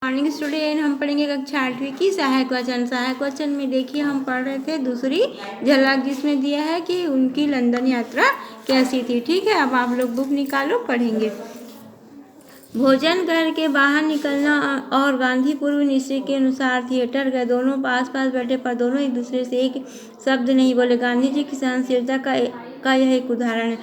Morning student, हम पढ़ेंगे कक्षा 8वीं की सहायक वचन। सहायक वचन में देखिए हम पढ़ रहे थे दूसरी झलक, जिसमें दिया है कि उनकी लंदन यात्रा कैसी थी। ठीक है, अब आप लोग बुक निकालो, पढ़ेंगे। भोजन करके बाहर निकलना और गांधी पूर्व निश्चय के अनुसार थिएटर गए। दोनों पास पास बैठे पर दोनों एक दूसरे से एक शब्द नहीं बोले। गांधी जी की सहनशीलता का यह एक उदाहरण है।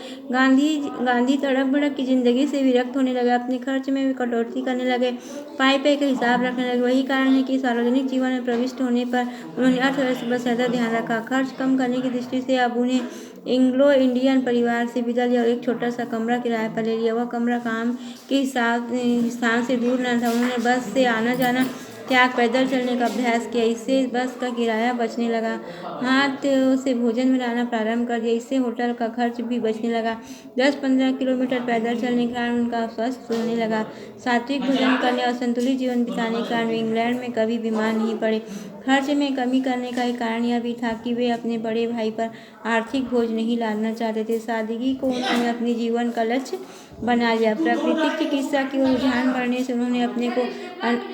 गांधी तड़क भड़क की जिंदगी से विरक्त होने लगे, अपने खर्च में भी कटौती करने लगे, पाई पाई का हिसाब रखने लगे। वही कारण है कि सार्वजनिक जीवन में प्रविष्ट होने पर उन्होंने अर्थव्यवस्था पर ज्यादा ध्यान रखा। खर्च कम करने की दृष्टि से अब उन्हें एंग्लो इंडियन परिवार से विदा लिया और एक छोटा सा कमरा किराए पर ले लिया। वह कमरा काम के स्थान से दूर न था। उन्होंने बस से आना जाना त्याग पैदल चलने का अभ्यास किया। इससे बस का किराया बचने लगा। हाथ से भोजन बनाना प्रारंभ कर दिया। इससे होटल का खर्च भी बचने लगा। 10-15 किलोमीटर पैदल चलने के कारण उनका स्वास्थ्य होने लगा। सात्विक भोजन करने और संतुलित जीवन बिताने के कारण वे इंग्लैंड में कभी बीमार नहीं पड़े। खर्च में कमी करने का एक कारण यह भी था कि वे अपने बड़े भाई पर आर्थिक बोझ नहीं लादना चाहते थे। सादगी को उन्होंने अपने जीवन का लक्ष्य बना लिया। प्राकृतिक चिकित्सा की ओर रुझान बढ़ने से उन्होंने अपने को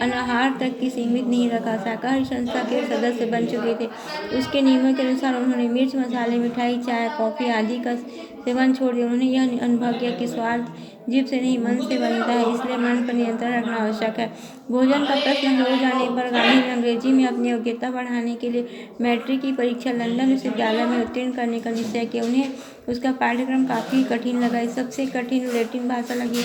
अनाहार तक की सीमित नहीं रखा। शाकाहारी संस्था के सदस्य बन चुके थे। उसके नियमों के अनुसार उन्होंने मिर्च मसाले, मिठाई, चाय, कॉफी आदि का सेवन छोड़ दिया। उन्होंने यह अनुभव किया कि स्वाद जीभ से नहीं मन से बनता है, इसलिए मन पर नियंत्रण रखना आवश्यक है। भोजन का प्रश्न हो जाने पर गांधी ने अंग्रेजी में अपनी योग्यता बढ़ाने के लिए मैट्रिक की परीक्षा लंदन विश्वविद्यालय में उत्तीर्ण करने का निश्चय किया। उन्हें उसका पाठ्यक्रम काफ़ी कठिन लगा। सबसे कठिन लैटिन भाषा लगी।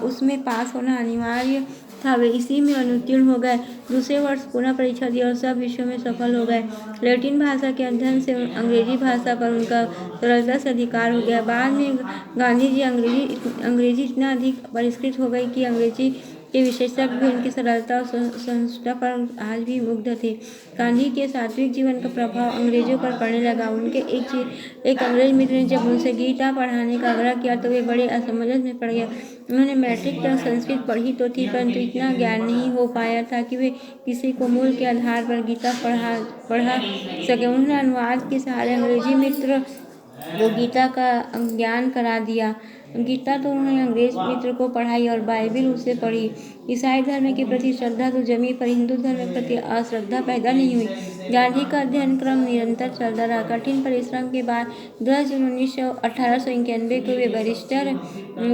उसमें पास होना अनिवार्य था। वे इसी में अनुत्तीर्ण हो गए। दूसरे वर्ष पुनः परीक्षा दी और सब विषयों में सफल हो गए। लैटिन भाषा के अध्ययन से अंग्रेजी भाषा पर उनका सरलता से अधिकार हो गया। बाद में गांधी जी अंग्रेजी इतना अधिक परिष्कृत हो गई कि अंग्रेजी के विशेषज्ञ भी उनकी सरलता और सहिष्णुता पर आज भी मुग्ध थे। गांधी के सात्विक जीवन का प्रभाव अंग्रेजों पर पड़ने लगा। उनके एक अंग्रेज मित्र ने जब उनसे गीता पढ़ाने का आग्रह किया तो वे बड़े असमंजस में पड़ गए। उन्होंने मैट्रिक तक संस्कृत पढ़ी तो थी, परंतु इतना ज्ञान नहीं हो पाया था कि वे किसी को मूल के आधार पर गीता पढ़ा सके। उन्होंने अनुवाद के सहारे अंग्रेजी मित्र को गीता का ज्ञान करा दिया। गीता तो उन्होंने अंग्रेज मित्र को पढ़ाई और बाइबिल उससे पढ़ी। ईसाई धर्म के प्रति श्रद्धा तो जमी, पर हिंदू धर्म के प्रति अश्रद्धा पैदा नहीं हुई। गांधी का अध्ययन क्रम निरंतर चलता रहा। कठिन परिश्रम के बाद 10 जून 1891 को वे बैरिस्टर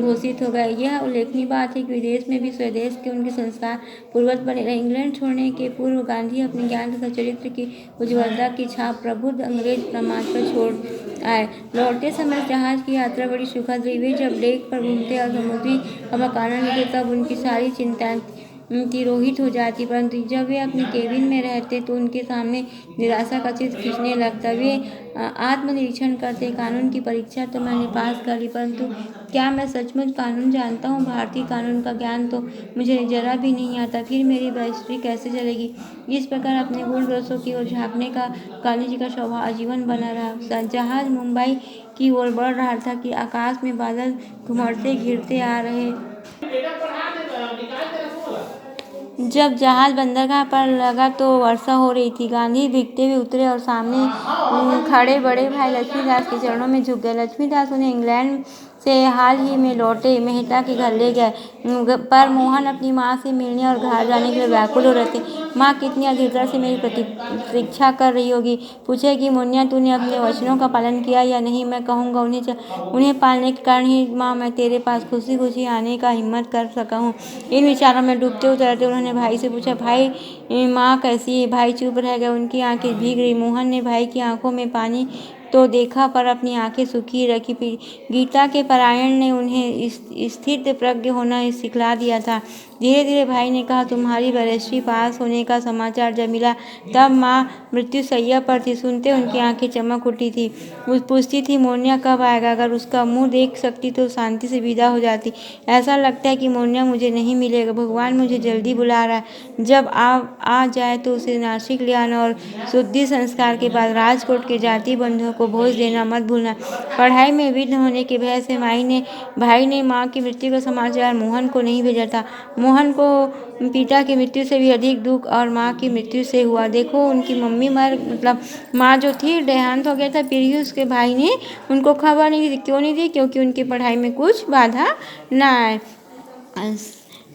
घोषित हो गए। यह उल्लेखनीय बात है कि विदेश में भी स्वदेश के उनके संस्कार पूर्ववत बने रहे। इंग्लैंड छोड़ने के पूर्व गांधी अपने ज्ञान तथा चरित्र की उज्ज्वलता की छाप प्रबुद्ध अंग्रेज समाज पर छोड़ आए। लौटते समय जहाज की यात्रा बड़ी सुखद रही। वे जब डेक पर घूमते और समुद्री हवा का आनंद लेते तब उनकी सारी चिंताएं तिरोहित हो जाती, परंतु जब वे अपने केबिन में रहते तो उनके सामने निराशा का चित्र खींचने लगता। वे आत्मनिरीक्षण करते, कानून की परीक्षा तो मैंने पास कर ली, परंतु क्या मैं सचमुच कानून जानता हूँ? भारतीय कानून का ज्ञान तो मुझे जरा भी नहीं आता, फिर मेरी बैरिस्ट्री कैसे चलेगी? इस प्रकार अपने गुण दोषों की ओर झांकने का गांधी जी का स्वभाव आजीवन बना रहा। जहाज मुंबई की ओर बढ़ रहा था कि आकाश में बादल घुमड़ते घिरते आ रहे। जब जहाज बंदरगाह पर लगा तो वर्षा हो रही थी। गांधी भीगते हुए उतरे और सामने खड़े बड़े भाई लक्ष्मीदास के चरणों में झुक गए। लक्ष्मीदास उन्हें इंग्लैंड से हाल ही में लौटे मेहता के घर ले गए, पर मोहन अपनी माँ से मिलने और घर जाने के लिए व्याकुल हो रहे थे। माँ कितनी अधीरता से मेरी प्रतीक्षा कर रही होगी। पूछे कि मुन्ना, तूने अपने वचनों का पालन किया या नहीं? मैं कहूँगा उन्हें पालने के कारण ही माँ मैं तेरे पास खुशी खुशी आने का हिम्मत कर सका हूँ। इन विचारों में डूबते उतरते उन्होंने भाई से पूछा, भाई माँ कैसी है? भाई चुप रह गए, उनकी आंखें भीग रही। मोहन ने भाई की आंखों में पानी तो देखा पर अपनी आंखें सूखी रखी। गीता के पारायण ने उन्हें स्थिर प्रज्ञ होना सिखला दिया था। धीरे धीरे भाई ने कहा, तुम्हारी बैरिस्ट्री पास होने का समाचार जब मिला तब माँ मृत्यु शैया पर थी। सुनते उनकी आंखें चमक उठी थी। वो पूछती थी, मोन्या कब आएगा? अगर उसका मुंह देख सकती तो शांति से विदा हो जाती। ऐसा लगता है कि मोन्या मुझे नहीं मिलेगा। भगवान मुझे जल्दी बुला रहा है। जब आ जाए तो उसे नासिक ले आना और शुद्धि संस्कार के बाद राजकोट के जाति बंधुओं को भोज देना मत भूलना। पढ़ाई में विघ्न होने के भय से भाई ने माँ की मृत्यु का समाचार मोहन को नहीं भेजा था। मोहन को पिता की मृत्यु से भी अधिक दुख और माँ की मृत्यु से हुआ। देखो, उनकी मम्मी माँ जो थी देहांत हो गया था, फिर भी उसके भाई ने उनको खबर नहीं दी। क्यों नहीं दी? क्योंकि उनकी पढ़ाई में कुछ बाधा ना आए।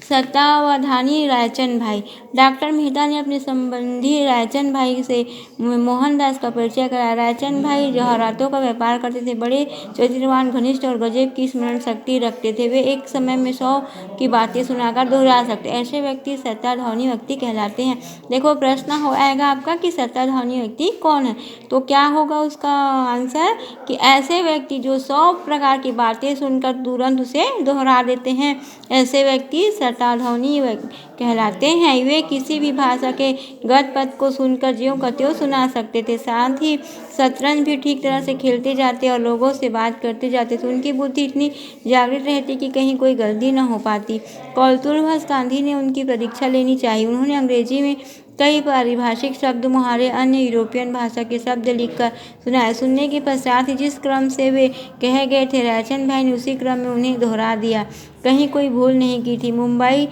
सत्तावधानी रायचंद भाई। डॉक्टर मेहता ने अपने संबंधी रायचंद भाई से मोहनदास का परिचय कराया। रायचंद भाई जवाहरातों का व्यापार करते थे, बड़े चरित्रवान, घनिष्ठ और गजब की स्मरण शक्ति रखते थे। वे एक समय में 100 की बातें सुनाकर दोहरा सकते, ऐसे व्यक्ति सत्ताधानी व्यक्ति कहलाते हैं। देखो प्रश्न हो आएगा आपका कि सत्ताधानी व्यक्ति कौन है, तो क्या होगा उसका आंसर कि ऐसे व्यक्ति जो 100 प्रकार की बातें सुनकर तुरंत उसे दोहरा देते हैं, ऐसे व्यक्ति सत्ताधानी कहलाते हैं। वे किसी भी भाषा के गद पद को सुनकर ज्यों का त्यों सुना सकते थे, साथ ही शतरंज भी ठीक तरह से खेलते जाते और लोगों से बात करते जाते थे। उनकी बुद्धि इतनी जागृत रहती कि कहीं कोई गलती न हो पाती। कौतूहलवश गांधी ने उनकी परीक्षा लेनी चाहिए। उन्होंने अंग्रेजी में कई पारिभाषिक शब्द, मुहावरे, अन्य यूरोपियन भाषा के शब्द लिखकर सुनाए। सुनने के पश्चात ही जिस क्रम से वे कहे गए थे, रायचंद भाई ने उसी क्रम में उन्हें दोहरा दिया, कहीं कोई भूल नहीं की थी। मुंबई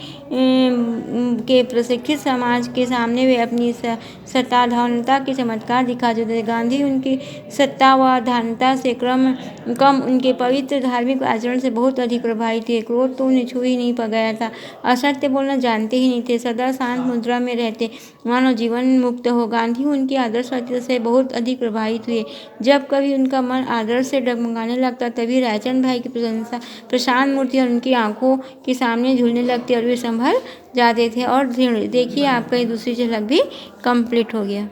के प्रशिक्षित समाज के सामने वे अपनी सत्ताधानता के चमत्कार दिखा चुके थे। गांधी उनकी सत्तावधानता से कम उनके पवित्र धार्मिक आचरण से बहुत अधिक प्रभावित थे। क्रोध तो उन्हें छू ही नहीं पा गया था, असत्य बोलना जानते ही नहीं थे, सदा शांत मुद्रा में रहते, मानो जीवन मुक्त हो। गांधी उनकी आदर्श से बहुत अधिक प्रभावित हुए। जब कभी उनका मन आदर्श से डगमगाने लगता, तभी रायचंद भाई की प्रशांत मूर्ति और उनकी आंखों के सामने झूलने लगती और वे संभल जाते थे। और देखिए आपका ये दूसरी झलक भी कंप्लीट हो गया।